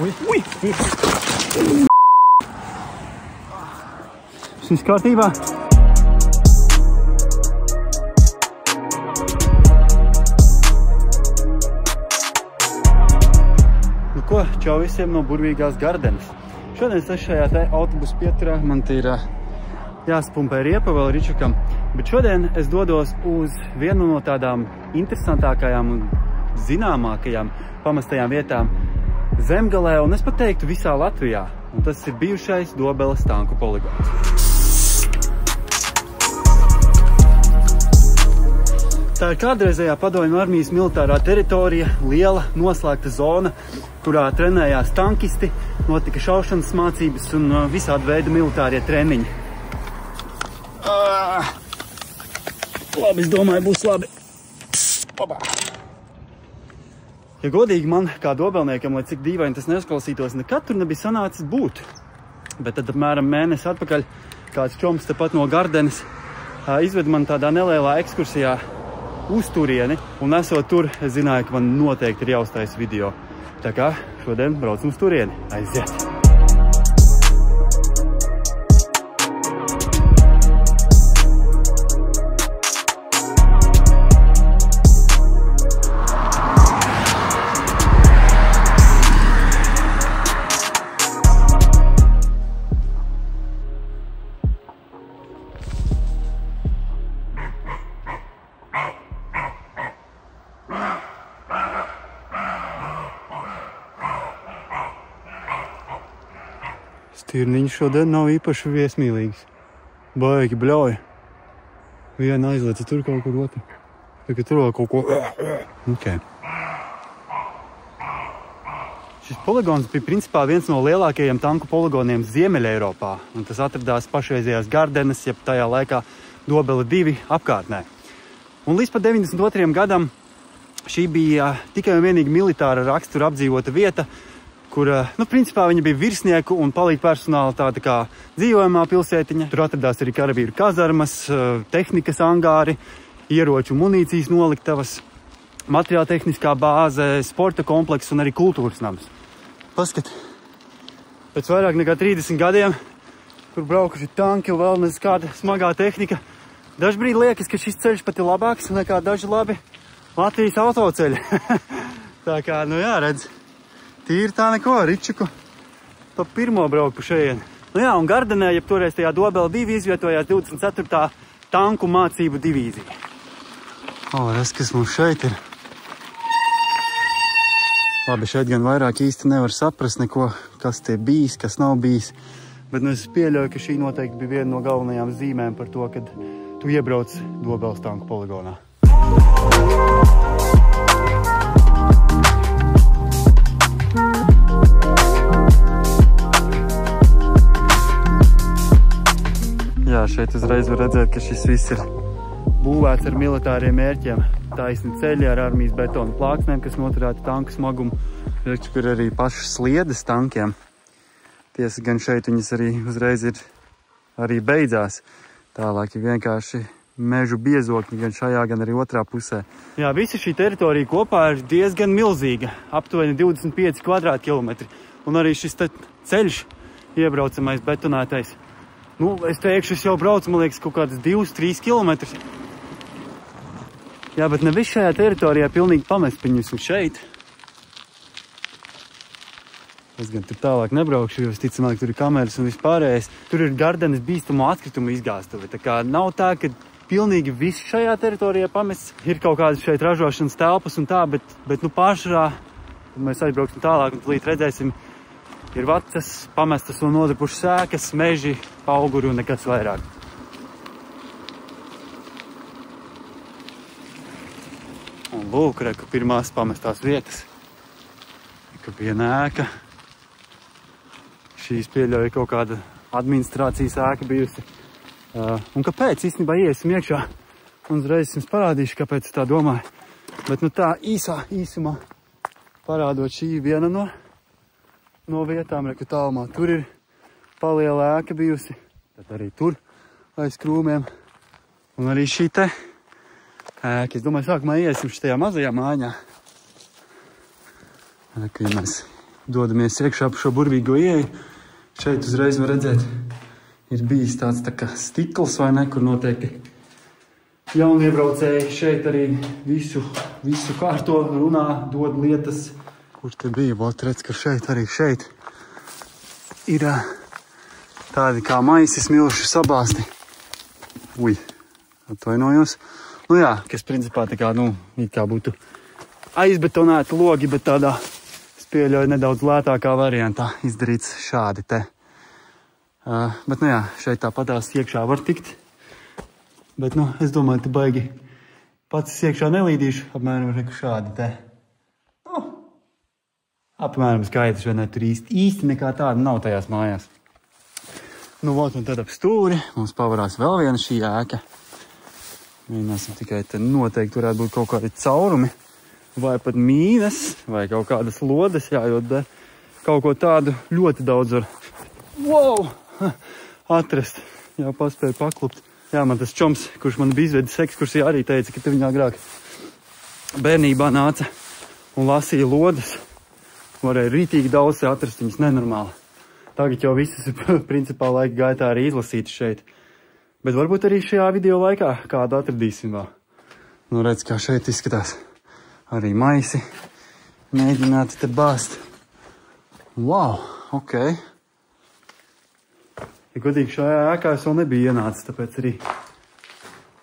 Ui! Viss kārtībā? Nu ko, čau visiem no burvīgās Gardenes. Šodien es šajā te autobusu pieturā, man te ir jāspumpē riepa vēl Ričukam. Bet šodien es dodos uz vienu no tādām interesantākajām un zināmākajām pamestajām vietām Zemgalē, un es pat teiktu visā Latvijā. Un tas ir bijušais Dobeles tanku poligons. Tā ir kādreizējā padomju armijas militārā teritorija, liela noslēgta zona, kurā trenējās tankisti, notika šaušanas mācības un visādi veidi militārie treniņi. Labi, es domāju, būs labi. Opa. Ja godīgi man, kā dobelniekam, lai cik dīvaini tas neuzklausītos, nekad tur nebija sanācis būt. Bet tad apmēram mēnesi atpakaļ kāds čoms tepat no Gardenes izveda man tādā nelielā ekskursijā uz turieni. Un esot tur, es zināju, ka man noteikti ir jāuztais video. Tā kā šodien braucam uz turieni. Aiziet! Stirniņš šodien nav īpaši viesmīlīgs. Baigi bļauj. Viena aizlieca tur kaut kur otru. Tagad tur vēl kaut ko... Okay. Šis poligons bija principā viens no lielākajiem tanku poligoniem Ziemeļa Eiropā. Un tas atradās pašreizējās Gardenes, jeb tajā laikā Dobele 2 apkārtnē. Un līdz pat 92. gadam šī bija tikai un vienīgi militāra rakstura apdzīvota vieta, kur, principā viņa bija virsnieku un palīgu personāla tāda kā dzīvojamā pilsētiņa. Tur atradās arī karavīru kazarmas, tehnikas angāri, ieroču munīcijas noliktavas, materiāla tehniskā bāze, sporta komplekss un arī kultūras nams. Paskat, pēc vairāk nekā 30 gadiem, kur braukuši tanki un vēl nezinu kāda smagā tehnika, dažbrīd liekas, ka šis ceļš pat ir labāks nekā daži labi Latvijas autoceļi. Tā kā, nu jā, redz. Tīri tā neko, Ričuku pa pirmo brauku šajien. Nu jā, un Gardenē, jeb toreiz tajā Dobele 2 izvietojās 24. tanku mācību divīzija. Redz, kas mums šeit ir. Labi, šeit gan vairāk īsti nevar saprast neko, kas te bijis, kas nav bijis. Bet es pieļauju, ka šī noteikti bija viena no galvenajām zīmēm par to, kad tu iebrauc Dobeles tanku poligonā. Jā, šeit uzreiz var redzēt, ka šis viss ir būvēts ar militāriem mērķiem. Taisni ceļi ar armijas betona plāksnēm, kas noturētu tanku smagumu. Redz, kur arī pašas sliedes tankiem. Tiesa gan šeit viņas arī uzreiz ir arī beidzās. Tālāk ir vienkārši mežu biezokļi gan šajā, gan arī otrā pusē. Jā, visa šī teritorija kopā ir diezgan milzīga. Aptuveni 25 kvadrātkilometri. Un arī šis ceļš iebraucamais betonētais. Nu, es teikšu, es jau braucu, man liekas, kaut kādas 2-3 kilometrus. Jā, bet ne viss šajā teritorijā pilnīgi pamest viņus un šeit. Es gan tur tālāk nebraukšu, jo ticamāk tur ir kameras un vispārējais. Tur ir Gardenes bīstamo atkritumu izgāstuve. Tā kā nav tā, ka pilnīgi viss šajā teritorijā pamests. Ir kaut kādas šeit ražošanas telpas un tā, bet nu pāršarā, tad mēs aizbrauksim tālāk un līdz redzēsim, ir vecas, pamestas un nodrupušas sēkas, meži, auguri un nekas vairāk. Un lūk, reku pirmās pamestās vietas. Ka viena ēka. Šīs pieļauja kaut kāda administrācijas ēka bijusi. Un kāpēc? Īstenībā iesim iekšā. Un uzreiz jums parādīšu, kāpēc es tā domāju. Bet nu tā īsumā parādot šī viena no vietām, reku tālumā. Tur ir paliela ēka bijusi, tad arī tur aiz krūmiem. Un arī šī te ēka. Es domāju, sākumā iesim šitajā mazajā mājiņā. Reku, ja mēs dodamies iekšā pa šo burvīgo ieeju. Šeit uzreiz var redzēt, ir bijis tāds tā kā stikls vai ne, kur noteikti jauniebraucēji šeit arī visu kārto, runā, dod lietas. Kur te bija? Vot redz, ka šeit ir tādi kā maisi smilšu sabāsti. Ui, atvainojos. Nu jā, kas principā tā kā, it kā būtu aizbetonēti logi, bet tādā, es pieļauju, nedaudz lētākā variantā izdarīts šādi te. Bet, jā, šeit tāpatās iekšā var tikt. Bet, es domāju, te baigi pats iekšā nelīdīšu, apmēram reku šādi te. Apmēram skaidrs, vai ne, tur īsti nekā tāda nav tajās mājās. Vot, un tad ap stūri mums pavarās vēl viena šī ēka. Mēģināsim tikai te noteikti varētu būt kaut kādi caurumi, vai pat mīnes, vai kaut kādas lodes, jā, jo kaut ko tādu ļoti daudz var atrast. Jā, paspēju paklupt. Jā, man tas čoms, kurš man bija izvedis ekskursijā, arī teica, ka te viņa agrāk bērnībā nāca un lasīja lodes. Varēja rītīgi daudz atrast viņas nenormāli. Tagad jau visas ir principā laika gaitā arī izlasītas šeit. Bet varbūt arī šajā video laikā kādu atradīsim vēl. Redz, kā šeit izskatās arī maisi. Mēģināti te bāzt. Wow, ok. Ja godīgi šajā ēkā es vēl nebiju ienācis, tāpēc arī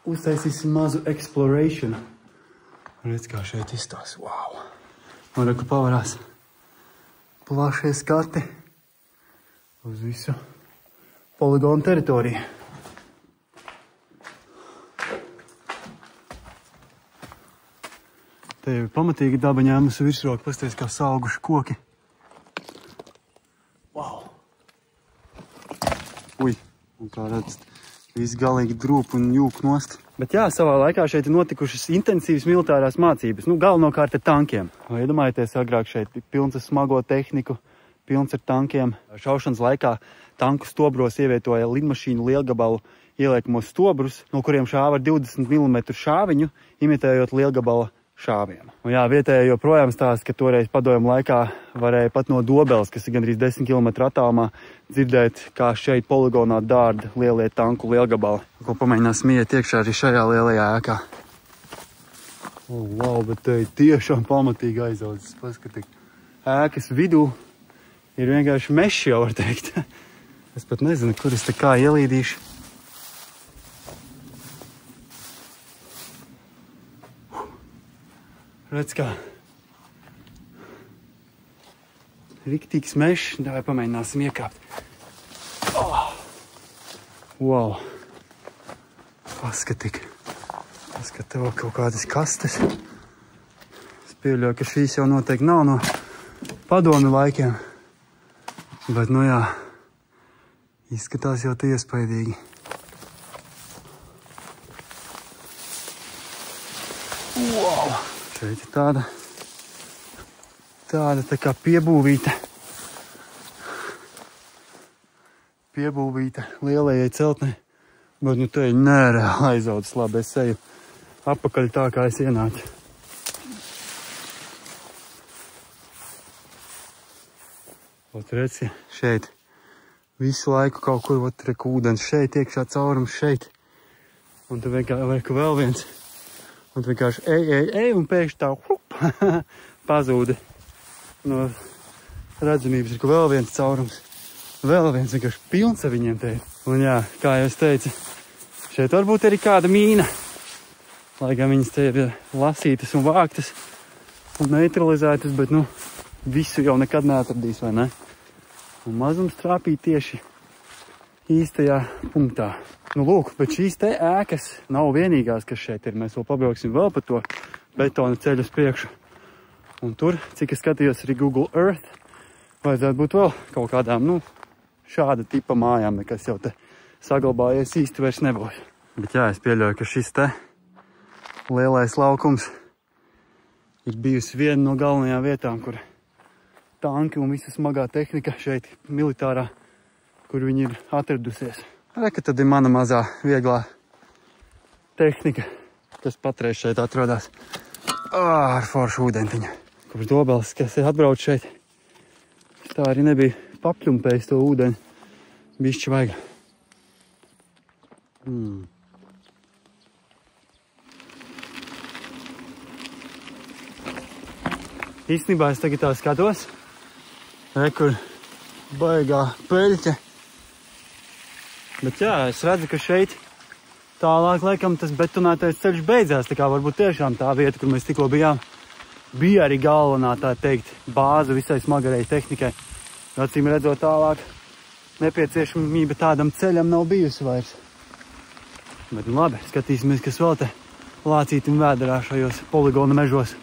uztaisīsim mazu exploration. Redz, kā šeit izstās. Wow. Un reku pavarās plašie skati uz visu poligonu teritoriju. Te jau ir pamatīgi daba ņēmusi virsroku, pasties kā sauguši koki. Wow! Ui, un kā redzat, viss galīgi drūp un jūk nost. Bet jā, savā laikā šeit ir notikušas intensīvas militārās mācības, galvenokārt ar tankiem. Iedomājieties, agrāk šeit bija pilns ar smago tehniku, pilns ar tankiem. Šaušanas laikā tanku stobros ievietoja lidmašīnu lielgabalu ieliekamos stobrus, no kuriem šāva ar 20 mm šāviņu, imitējot lielgabala šāvienu. Un jā, vietējā joprojām stāsta, ka toreiz padomju laikā varēja pat no Dobeles, kas ir gandrīz 10 km attālumā, dzirdēt, kā šeit poligonā dārda lielie tanku lielgabali. Ko pamēģināsim iet iekšā arī šajā lielajā ēkā. Wow, bet te ir tiešām pamatīgi aizaudzis. Paskatīt, ēkas vidū ir vienkārši mešs, jau var teikt. Es pat nezinu, kur es te kā ielīdīšu. Redz, kā riktīgs mešs, vai pamēģināsim iekāpt. Wow! Paskatik! Paskat, tev kaut kādas kastes. Es pieļauju, ka šīs jau noteikti nav no padomju laikiem. Bet, jā, izskatās jau tie iespaidīgi. Wow! Šeit ir tāda tā kā piebūvīta lielajai celtnei, bet te ir nereāli aizaudzis. Labi, es eju apakaļ tā, kā es ienācu. Ot, redz, šeit visu laiku kaut kur, ot, rek ūdens šeit, iekšā caurums šeit, un te vienkārši vēl viens. Un vienkārši ej, un pēkšņi tā pazūda no redzamības. Ir vēl viens caurums, vēl viens vienkārši pilns ar viņiem te. Un jā, kā jau es teicu, šeit varbūt arī kāda mīna, lai gan viņas te ir lasītas un vāktas un neutralizētas, bet, visu jau nekad neatradīs, vai ne? Un mazums trāpīja tieši īstajā punktā. Lūk, bet šīs te ēkas nav vienīgās, kas šeit ir. Mēs vēl pabrauksim vēl pa to betona ceļu uz priekšu. Un tur, cik es skatījos arī Google Earth, vajadzētu būt vēl kaut kādām, šāda tipa mājām, nekas jau te saglabājies īsti vairs nebūs. Bet jā, es pieļauju, ka šis te lielais laukums ir bijusi viena no galvenajām vietām, kur tanki un visa smagā tehnika šeit militārā, kur viņi ir atradusies. Reka, tad ir mana mazā vieglā tehnika, kas patreiz šeit atrodas ar foršu ūdentiņu. Kopš Dobeles, kas ir atbrauc šeit, Tā arī nebija papļumpējis to ūdeni. Bišķi vajag. Īstenībā es tagad tā skatos. Kur baigā peļķe. Bet jā, es redzu, ka šeit tālāk laikam tas betonētais ceļš beidzās. Tā kā varbūt tiešām tā vieta, kur mēs tikko bijām, bija arī galvenā, tā teikt, bāze visai smagarei tehnikai. Acīm redzot tālāk, nepieciešamība tādam ceļam nav bijusi vairs. Bet nu labi, skatīsimies, kas vēl te lācītim vēderā šajos poligona mežos.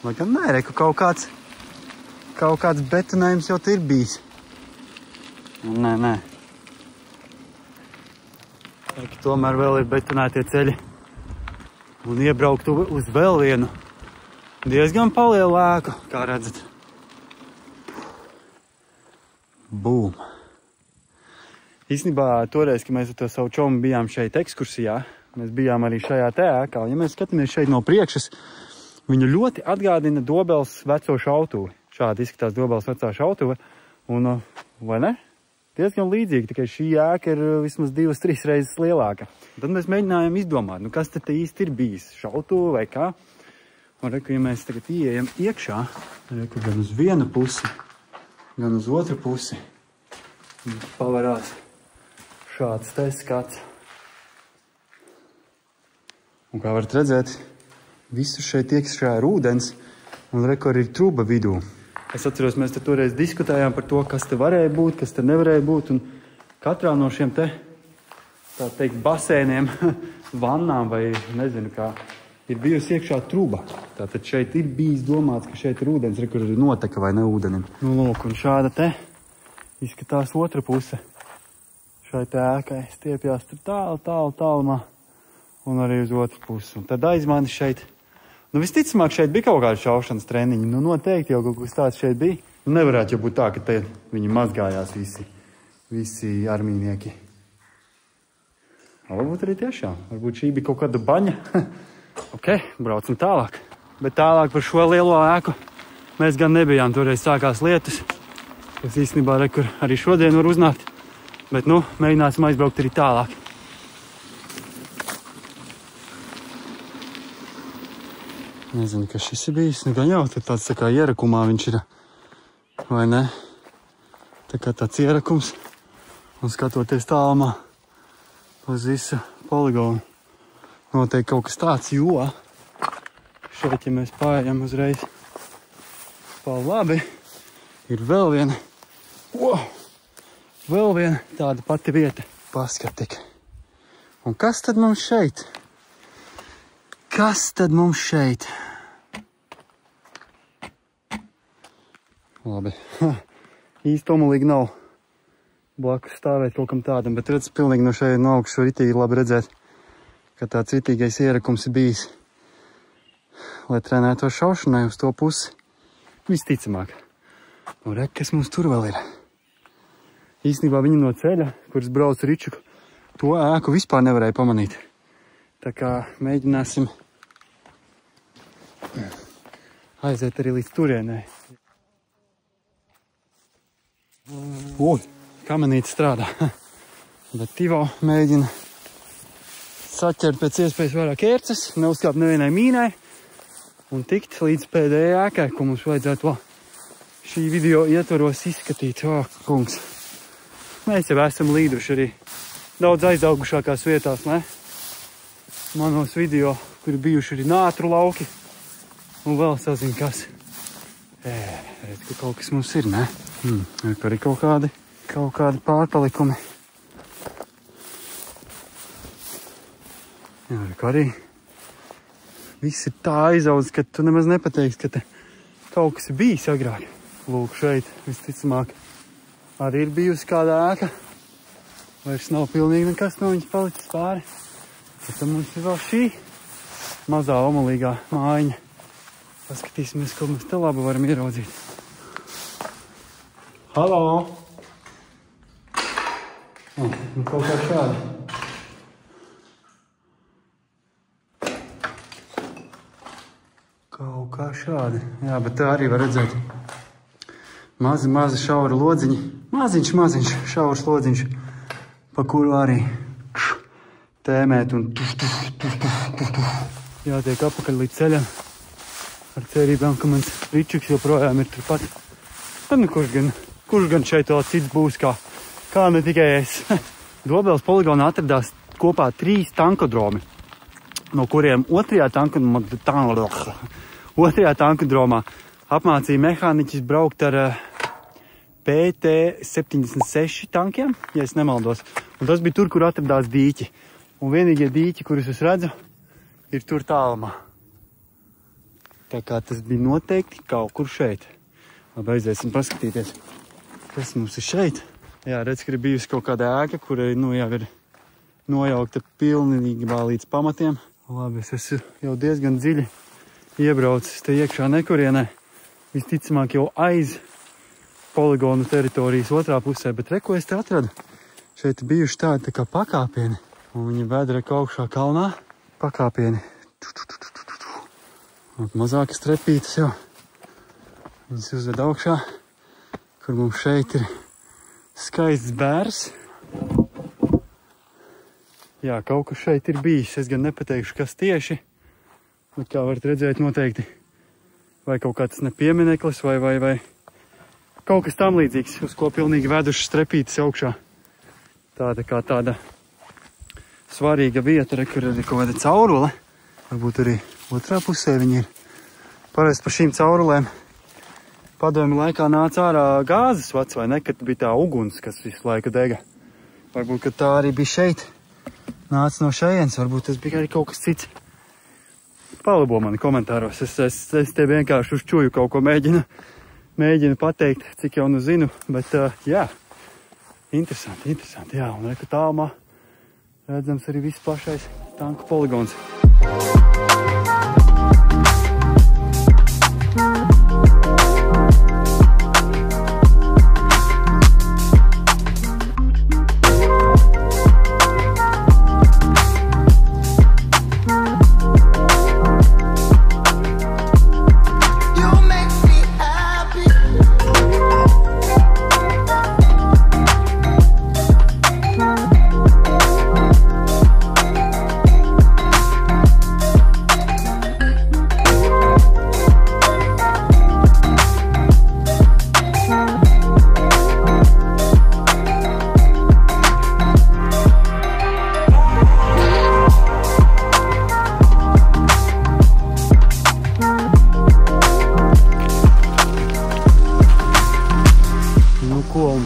Lai gan nē, reku kaut kāds betonējums jau te ir bijis. Nē. Reku tomēr vēl ir betonētie ceļi. Un iebraukt uz vēl vienu diezgan palielu ēku, kā redzat. Būm! Īstenībā toreiz, kad mēs ar to savu čomu bijām šeit ekskursijā, mēs bijām arī šajā te ēkā. Ja mēs skatāmies šeit no priekšas, viņu ļoti atgādina Dobeles veco šautuvi. Šādi izskatās Dobeles vecā šautuve. Un, vai ne? Diezgan līdzīgi, tikai šī ēka ir vismaz 2-3 reizes lielāka. Tad mēs mēģinājām izdomāt, kas te īsti ir bijis, šautuve vai kā. Un reku, ja mēs tagad ieejam iekšā, reku gan uz vienu pusi, gan uz otru pusi, pavarās šāds te skats. Un kā varat redzēt, visur šeit iekšā ir ūdens, un reku arī ir truba vidū. Es atceros, mēs te toreiz diskutējām par to, kas te varēja būt, kas te nevarēja būt, un katrā no šiem te, tā teikt, basēniem, vannām vai nezinu kā, ir bijusi iekšā truba. Tātad šeit ir bijis domāts, ka šeit ir ūdens, kur ir noteka vai ne ūdenim. Nu, lūk, un šāda te izskatās otra puse. Šai te ēkai stiepjās tur tālumā, un arī uz otru pusi. Un tad aiz mani šeit. Nu, visticamāk, šeit bija kaut kāda šaušanas treniņa. Nu, noteikti jau kaut kas tāds šeit bija. Nu, nevarētu jau būt tā, ka te viņi mazgājās visi armīnieki. Varbūt arī tiešām. Varbūt šī bija kaut kāda baņa. Ok, braucam tālāk. Bet tālāk par šo lielo ēku mēs gan nebijām. Toreiz sākās lietas. Es īstenībā rekur arī šodien var uznākt. Bet, nu, mēģināsim aizbraukt arī tālāk. Nezinu, kas šis ir bijis. Nu, gan jau, tad tāds tā kā ierakumā viņš ir, vai ne? Tā kā tāds ierakums. Un skatoties tālumā uz visu poligonu, noteikti kaut kas tāds, jo šeit, ja mēs pārējām uzreiz pa labi, ir vēl viena tāda pati vieta. Paskat tik. Un kas tad mums šeit? Kas tad mums šeit? Labi. Īsti omulīgi nav blakus stāvēt kaut kam tādam, bet redz, pilnīgi no šeit no augšas ritīgi labi redzēt, ka tāds ritīgais ierakums ir bijis, lai trenēto šaušanai uz to pusi. Visticamāk. Un re, kas mums tur vēl ir? Īstenībā viņi no ceļa, kuras brauc Ričuku, to ēku vispār nevarēja pamanīt. Tā kā mēģināsim aiziet arī līdz turienei. Ui, kamenīte strādā. Bet Tivo mēģina saķert pēc iespējas vairāk ērces, neuzkāpt nevienai mīnai un tikt līdz pēdējai ēkai, ko mums vajadzētu vēl šī video ietvaros izskatīt. O, kungs. Mēs jau esam līduši arī daudz aizaugušākās vietās, ne? Manos video, kur bijuši arī nātru lauki. Un vēl sazin kas. Redz, ka kaut kas mums ir, ne? Ir arī kaut kādi pārpalikumi. Jā, arī viss ir tā aizaudzis, ka tu nemaz nepateiksi, ka te kaut kas ir bijis agrāk. Lūk, šeit, visticamāk, arī ir bijusi kāda ēka. Vairs nav pilnīgi nekas no viņas palicis pāri. Tad mums ir vēl šī mazā omulīgā mājiņa. Paskatīsimies, ko mēs te labi varam ieraudzīt. Halo! Nu kaut kā šādi. Kaut kā šādi. Jā, bet tā arī var redzēt Mazi šaura lodziņi. Maziņš šaurs lodziņš, pa kuru arī tēmēt un jātiek apakaļ līdz ceļam. Ar cerībām, ka mans ričuks joprojām ir turpat. Tad nu kurš gan šeit vēl cits būs, kā ne tikai es. Dobeles poligonā atradās kopā 3 tankodromi, no kuriem otrajā tankodromā apmācīja mehāniķis braukt ar PT-76 tankiem, ja es nemaldos. Un tas bija tur, kur atradās dīķi. Un vienīgie dīķi, kurus es redzu, ir tur tālumā. Tā kā tas bija noteikti kaut kur šeit. Labi, aiziesim paskatīties, kas mums ir šeit. Jā, redz, ka ir bijusi kaut kāda ēka, kura jau ir nojaukta pilnībā līdz pamatiem. Labi, es esmu jau diezgan dziļi iebraucis te iekšā nekurienē. Visticamāk jau aiz poligonu teritorijas otrā pusē, bet re, ko es te atradu? Šeit bijuši tādi tā kā pakāpieni, un viņi ved reka augšā kalnā. Pakāpieni. Mazākas trepītas jau. Viņas uzved augšā, kur mums šeit ir skaists bērs. Jā, kaut kas šeit ir bijis. Es gan nepateikšu, kas tieši. Bet kā varat redzēt noteikti. Vai kaut kāds nepiemineklis, vai kaut kas tam līdzīgs, uz ko pilnīgi vedušas trepītas augšā. Tāda kā tāda svarīga vieta, kur ir kaut kāda caurule. Varbūt arī otrā pusē viņi ir. Parasti par šīm caurulēm padomju laikā nāca ārā gāzes vats, vai ne, kad bija tā uguns, kas visu laiku dega. Varbūt, ka tā arī bija šeit. Nāca no šejienes, varbūt tas bija arī kaut kas cits. Palabo mani komentāros. Es te vienkārši uz čuju kaut ko mēģinu pateikt, cik jau nu zinu, bet jā, interesanti, jā, un reku tālumā redzams arī viss plašais tanku poligons.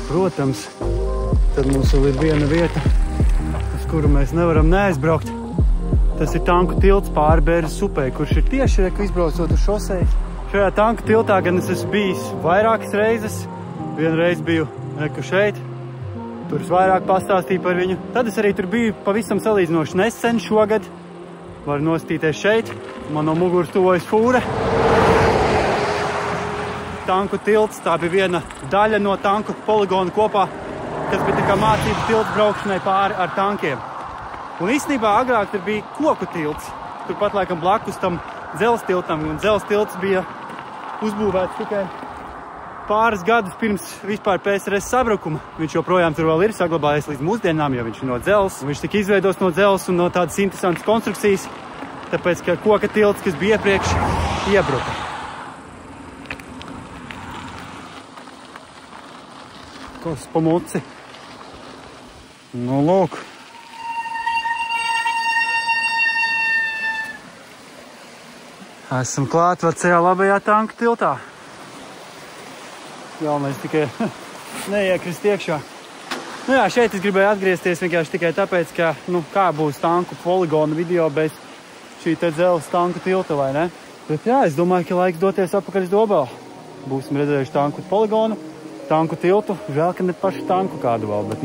Protams, tad mums vēl ir viena vieta, uz kuru mēs nevaram neaizbraukt. Tas ir tanku tilts pāri Bērzes upei, kurš ir tieši reku izbraucot uz šosei. Šajā tanku tiltā gan es esmu bijis vairākas reizes. Vienreiz biju reku šeit, tur es vairāk pastāstīju par viņu. Tad es arī tur biju pavisam salīdzinoši nesen šogad. Var nostīties šeit, man no muguras tuvojas fūre. Tanku tilts, tā bija viena daļa no tanku poligona kopā, kas bija tā kā mācību tilts braukšanai pāri ar tankiem. Un īstenībā agrāk tur bija koku tilts, turpat laikam blakus tam dzelzs tiltam, un dzelzs tilts bija uzbūvēts tikai pāris gadus pirms vispār PSRS sabrukuma. Viņš joprojām tur vēl ir saglabājies līdz mūsdienām, jo viņš ir no dzelzs. Viņš tika izveidots no dzelzs un no tādas interesantas konstrukcijas, tāpēc, ka koka tilts, kas bija iepriekš, iebruka. Kas pa muci. Nu, lūk. Esam klāt vecajā labajā tanku tiltā. Galvenais tikai neiekrist iekšā. Nu jā, šeit es gribēju atgriezties vienkārši tikai tāpēc, ka, kā būs tanku poligona video bez šī te dzelzs tanku tilta, vai ne? Bet jā, es domāju, ka laiks doties atpakaļ uz Dobeli. Būsim redzējuši tanku poligonu. Tanku tiltu, žēl, ka ne pašu tanku kādu vēl, bet,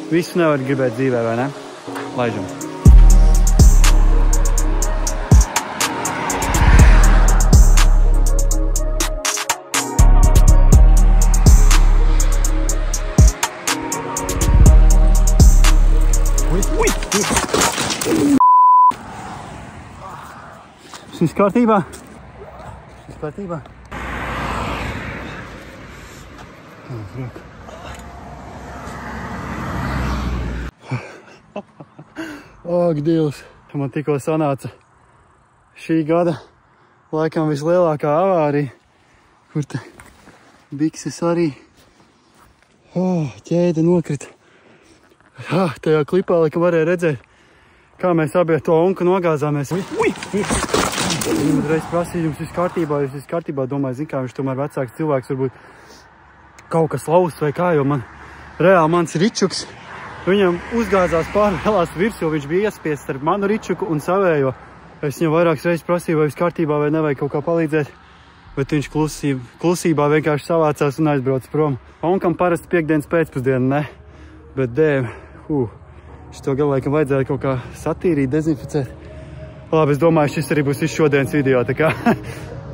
visu nevar gribēt dzīvē, vai ne? Laižam. Viss kārtībā? Viss kārtībā? Ak, Dievs! Man tikko sanāca šī gada laikam vislielākā avārija, kur te bikses arī ķēde nokrita. Tajā klipā laikam varēja redzēt, kā mēs abi to unku nogāzāmies. Viņam reiz prasīja, jums viss kārtībā, domāju, zin kā viņš tomēr vecāks cilvēks, varbūt kaut kas lausts vai kā, jo reāli mans ričuks, viņam uzgāzās pārvēlās virsū, viņš bija iespiests starp manu ričuku un savējo. Es viņam vairākas reizes prasīju, vai viss kārtībā vai nevajag kaut kā palīdzēt, bet viņš klusībā vienkārši savācās un aizbrauc prom. Unkam parasti piekdienas pēcpusdienu, ne? Bet dēļ, šito galu laikam vajadzēja kaut kā satīrīt, dezinficēt. Labi, es domāju, šis arī būs viss šodienas video, tā kā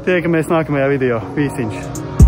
tiekamies nākamajā video. Pīsiņš!